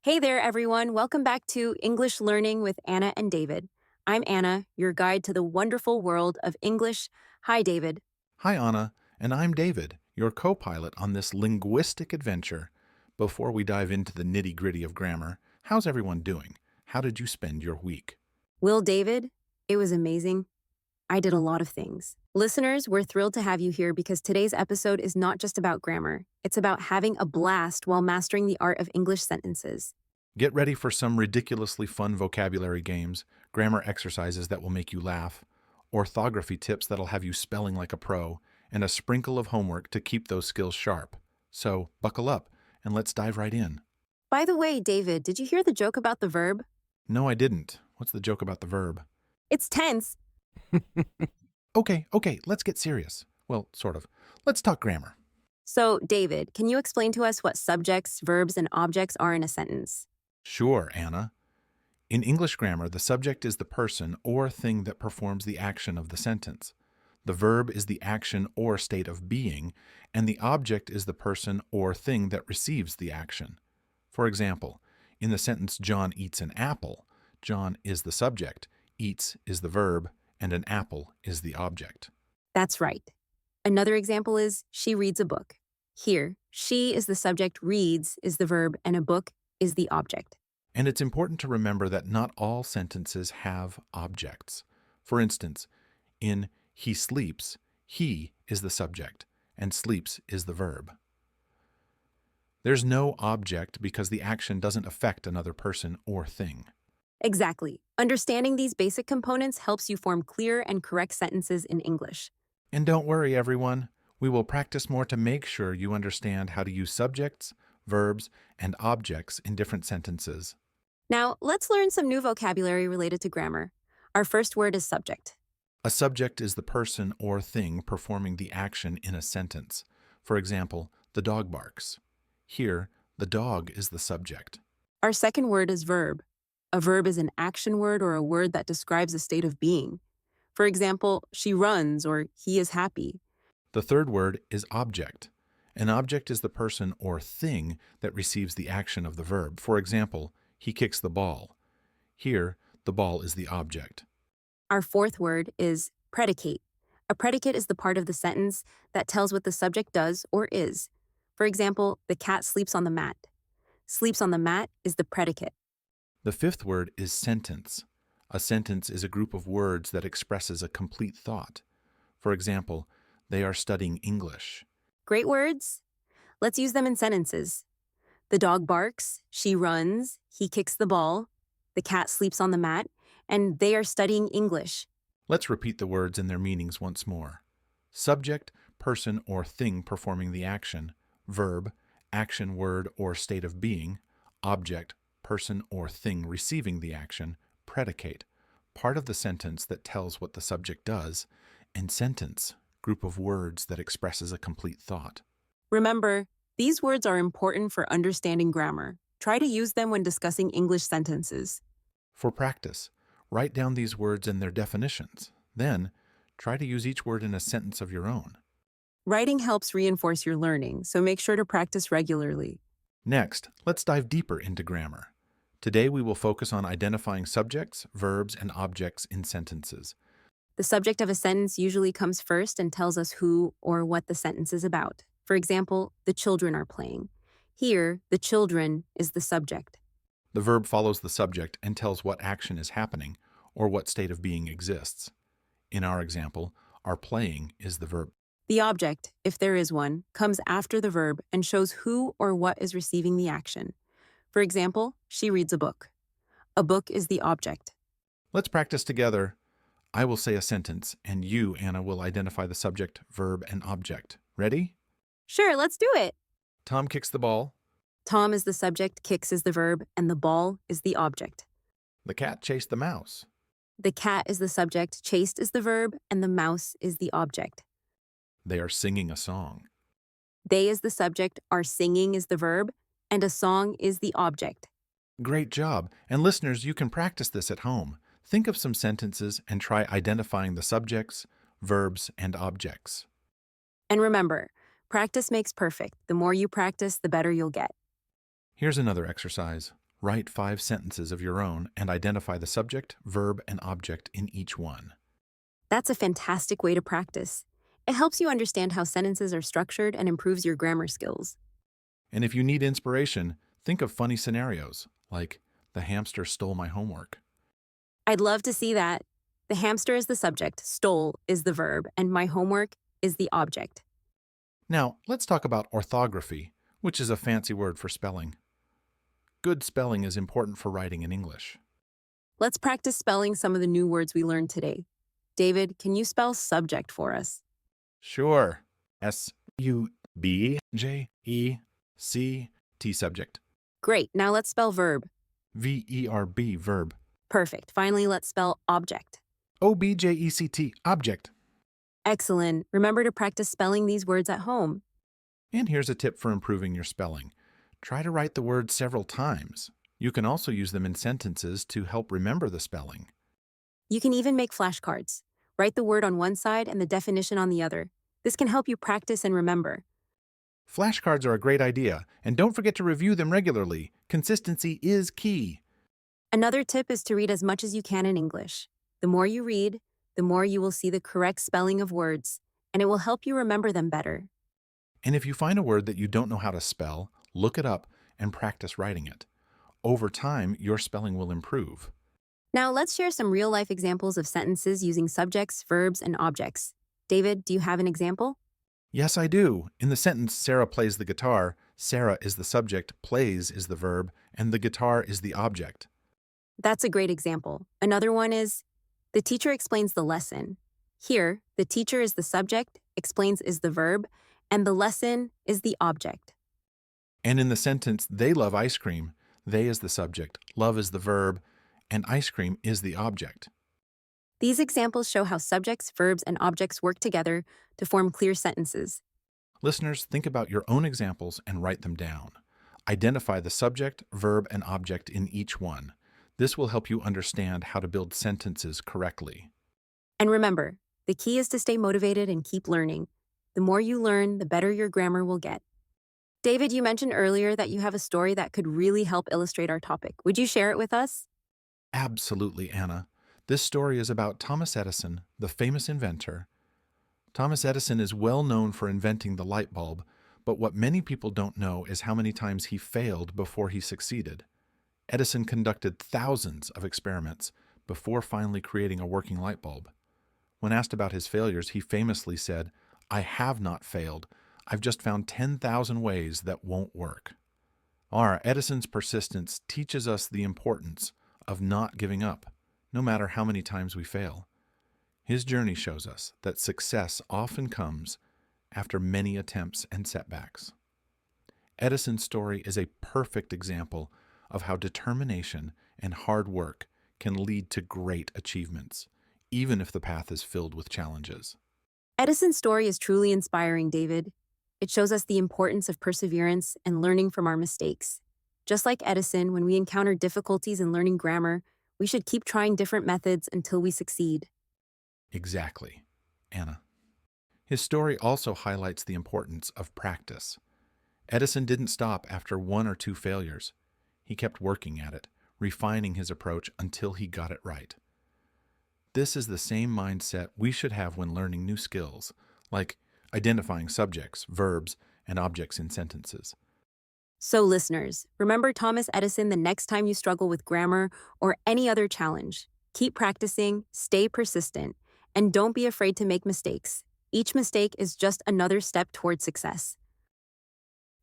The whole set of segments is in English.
Hey there, everyone. Welcome back to English Learning with Anna and David. I'm Anna, your guide to the wonderful world of English. Hi, David. Hi, Anna, and I'm David, your co pilot on this linguistic adventure. Before we dive into the nitty gritty of grammar, how's everyone doing? How did you spend your week? Will David, it was amazing. I did a lot of things. Listeners, we're thrilled to have you here because today's episode is not just about grammar, it's about having a blast while mastering the art of English sentences. Get ready for some ridiculously fun vocabulary games, grammar exercises that will make you laugh, orthography tips that'll have you spelling like a pro, and a sprinkle of homework to keep those skills sharp. So, buckle up and let's dive right in. By the way, David, did you hear the joke about the verb? No, I didn't. What's the joke about the verb? It's tense. Okay, let's get serious. Well, sort of. Let's talk grammar. So, David, can you explain to us what subjects, verbs, and objects are in a sentence? Sure, Anna. In English grammar, the subject is the person or thing that performs the action of the sentence. The verb is the action or state of being, and the object is the person or thing that receives the action. For example, in the sentence John eats an apple, John is the subject, eats is the verb, and an apple is the object. That's right. Another example is she reads a book. Here, she is the subject, reads is the verb, and a book is the object. And it's important to remember that not all sentences have objects. For instance, in he sleeps, he is the subject, and sleeps is the verb. There's no object because the action doesn't affect another person or thing. Exactly. Understanding these basic components helps you form clear and correct sentences in English. And don't worry, everyone. We will practice more to make sure you understand how to use subjects, verbs, and objects in different sentences. Now, let's learn some new vocabulary related to grammar. Our first word is subject. A subject is the person or thing performing the action in a sentence. For example, the dog barks. Here, the dog is the subject. Our second word is verb. A verb is an action word or a word that describes a state of being. For example, she runs or he is happy. The third word is object. An object is the person or thing that receives the action of the verb. For example, he kicks the ball. Here, the ball is the object. Our fourth word is predicate. A predicate is the part of the sentence that tells what the subject does or is. For example, the cat sleeps on the mat. Sleeps on the mat is the predicate. The fifth word is sentence. A sentence is a group of words that expresses a complete thought. For example, they are studying English. Great words. Let's use them in sentences. The dog barks, she runs, he kicks the ball, the cat sleeps on the mat, and they are studying English. Let's repeat the words and their meanings once more. Subject, person or thing performing the action. Verb, action, word, or state of being. Object, person or thing receiving the action. Predicate, part of the sentence that tells what the subject does. And sentence, group of words that expresses a complete thought. Remember, these words are important for understanding grammar. Try to use them when discussing English sentences. For practice, write down these words and their definitions. Then, try to use each word in a sentence of your own. Writing helps reinforce your learning, so make sure to practice regularly. Next, let's dive deeper into grammar. Today we will focus on identifying subjects, verbs, and objects in sentences. The subject of a sentence usually comes first and tells us who or what the sentence is about. For example, the children are playing. Here, the children is the subject. The verb follows the subject and tells what action is happening or what state of being exists. In our example, our playing is the verb. The object, if there is one, comes after the verb and shows who or what is receiving the action. For example, she reads a book. A book is the object. Let's practice together. I will say a sentence, and you, Anna, will identify the subject, verb, and object. Ready? Sure, let's do it. Tom kicks the ball. Tom is the subject, kicks is the verb, and the ball is the object. The cat chased the mouse. The cat is the subject, chased is the verb, and the mouse is the object. They are singing a song. They is the subject, are singing is the verb, and a song is the object. Great job. And listeners, you can practice this at home. Think of some sentences and try identifying the subjects, verbs, and objects. And remember, practice makes perfect. The more you practice, the better you'll get. Here's another exercise. Write 5 sentences of your own and identify the subject, verb, and object in each one. That's a fantastic way to practice. It helps you understand how sentences are structured and improves your grammar skills. And if you need inspiration, think of funny scenarios, like the hamster stole my homework. I'd love to see that. The hamster is the subject, stole is the verb, and my homework is the object. Now, let's talk about orthography, which is a fancy word for spelling. Good spelling is important for writing in English. Let's practice spelling some of the new words we learned today. David, can you spell subject for us? Sure. S-U-B-J-E-C-T subject. Great, now let's spell verb. V-E-R-B verb. Perfect. Finally, let's spell object. O-B-J-E-C-T object. Excellent. Remember to practice spelling these words at home. And here's a tip for improving your spelling. Try to write the words several times. You can also use them in sentences to help remember the spelling. You can even make flashcards. Write the word on one side and the definition on the other. This can help you practice and remember. Flashcards are a great idea, and don't forget to review them regularly. Consistency is key. Another tip is to read as much as you can in English. The more you read, the more you will see the correct spelling of words, and it will help you remember them better. And if you find a word that you don't know how to spell, look it up and practice writing it. Over time, your spelling will improve. Now let's share some real-life examples of sentences using subjects, verbs, and objects. David, do you have an example? Yes, I do. In the sentence, Sarah plays the guitar, Sarah is the subject, plays is the verb, and the guitar is the object. That's a great example. Another one is, the teacher explains the lesson. Here, the teacher is the subject, explains is the verb, and the lesson is the object. And in the sentence, they love ice cream, they is the subject, love is the verb, and ice cream is the object. These examples show how subjects, verbs, and objects work together to form clear sentences. Listeners, think about your own examples and write them down. Identify the subject, verb, and object in each one. This will help you understand how to build sentences correctly. And remember, the key is to stay motivated and keep learning. The more you learn, the better your grammar will get. David, you mentioned earlier that you have a story that could really help illustrate our topic. Would you share it with us? Absolutely, Anna. This story is about Thomas Edison, the famous inventor. Thomas Edison is well known for inventing the light bulb, but what many people don't know is how many times he failed before he succeeded. Edison conducted thousands of experiments before finally creating a working light bulb. When asked about his failures, he famously said, "I have not failed. I've just found 10,000 ways that won't work." Edison's persistence teaches us the importance of not giving up, no matter how many times we fail. His journey shows us that success often comes after many attempts and setbacks. Edison's story is a perfect example of how determination and hard work can lead to great achievements, even if the path is filled with challenges. Edison's story is truly inspiring, David. It shows us the importance of perseverance and learning from our mistakes. Just like Edison, when we encounter difficulties in learning grammar, we should keep trying different methods until we succeed. Exactly, Anna. His story also highlights the importance of practice. Edison didn't stop after 1 or 2 failures. He kept working at it, refining his approach until he got it right. This is the same mindset we should have when learning new skills, like identifying subjects, verbs, and objects in sentences. So listeners, remember Thomas Edison the next time you struggle with grammar or any other challenge. Keep practicing, stay persistent, and don't be afraid to make mistakes. Each mistake is just another step toward success.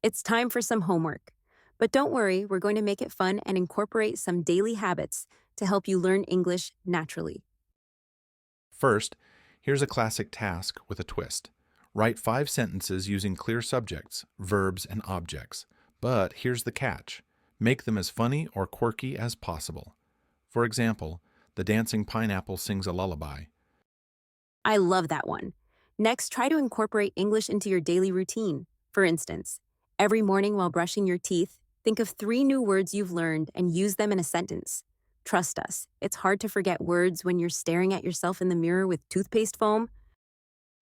It's time for some homework. But don't worry, we're going to make it fun and incorporate some daily habits to help you learn English naturally. First, here's a classic task with a twist. Write 5 sentences using clear subjects, verbs, and objects. But here's the catch. Make them as funny or quirky as possible. For example, the dancing pineapple sings a lullaby. I love that one. Next, try to incorporate English into your daily routine. For instance, every morning while brushing your teeth, think of 3 new words you've learned and use them in a sentence. Trust us, it's hard to forget words when you're staring at yourself in the mirror with toothpaste foam.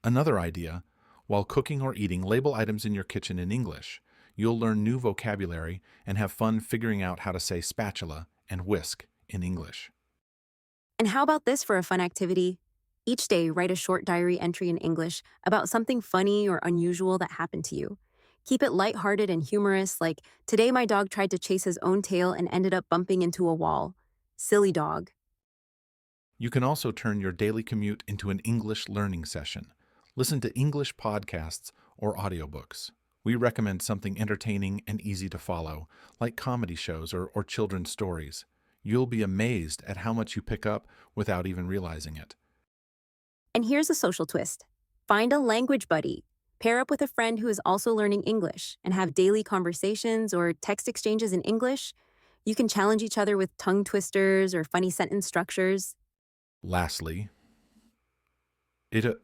Another idea, while cooking or eating, label items in your kitchen in English. You'll learn new vocabulary and have fun figuring out how to say spatula and whisk in English. And how about this for a fun activity? Each day, write a short diary entry in English about something funny or unusual that happened to you. Keep it lighthearted and humorous, like, today my dog tried to chase his own tail and ended up bumping into a wall. Silly dog. You can also turn your daily commute into an English learning session. Listen to English podcasts or audiobooks. We recommend something entertaining and easy to follow, like comedy shows or children's stories. You'll be amazed at how much you pick up without even realizing it. And here's a social twist. Find a language buddy. Pair up with a friend who is also learning English and have daily conversations or text exchanges in English. You can challenge each other with tongue twisters or funny sentence structures. Lastly,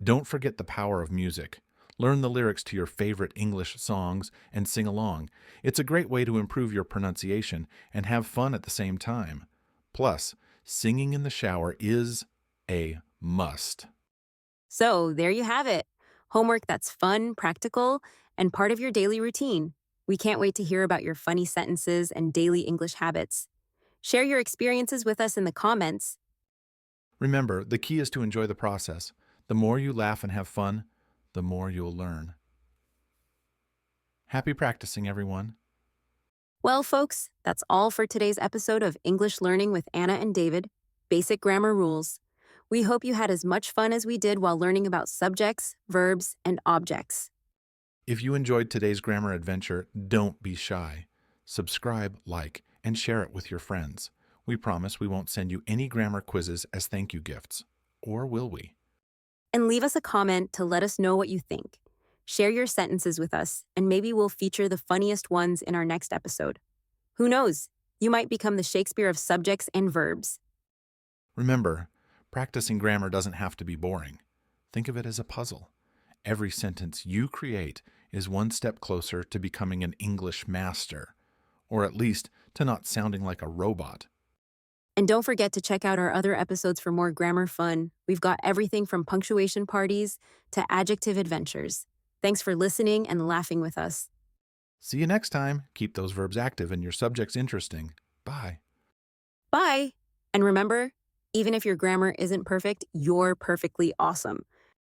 don't forget the power of music. Learn the lyrics to your favorite English songs and sing along. It's a great way to improve your pronunciation and have fun at the same time. Plus, singing in the shower is a must. So there you have it. Homework that's fun, practical, and part of your daily routine. We can't wait to hear about your funny sentences and daily English habits. Share your experiences with us in the comments. Remember, the key is to enjoy the process. The more you laugh and have fun, the more you'll learn. Happy practicing, everyone. Well, folks, that's all for today's episode of English Learning with Anna and David, Basic Grammar Rules. We hope you had as much fun as we did while learning about subjects, verbs, and objects. If you enjoyed today's grammar adventure, don't be shy. Subscribe, like, and share it with your friends. We promise we won't send you any grammar quizzes as thank you gifts. Or will we? And leave us a comment to let us know what you think. Share your sentences with us, and maybe we'll feature the funniest ones in our next episode. Who knows? You might become the Shakespeare of subjects and verbs. Remember, practicing grammar doesn't have to be boring. Think of it as a puzzle. Every sentence you create is one step closer to becoming an English master, or at least to not sounding like a robot. And don't forget to check out our other episodes for more grammar fun. We've got everything from punctuation parties to adjective adventures. Thanks for listening and laughing with us. See you next time. Keep those verbs active and your subjects interesting. Bye. Bye! And remember, even if your grammar isn't perfect, you're perfectly awesome.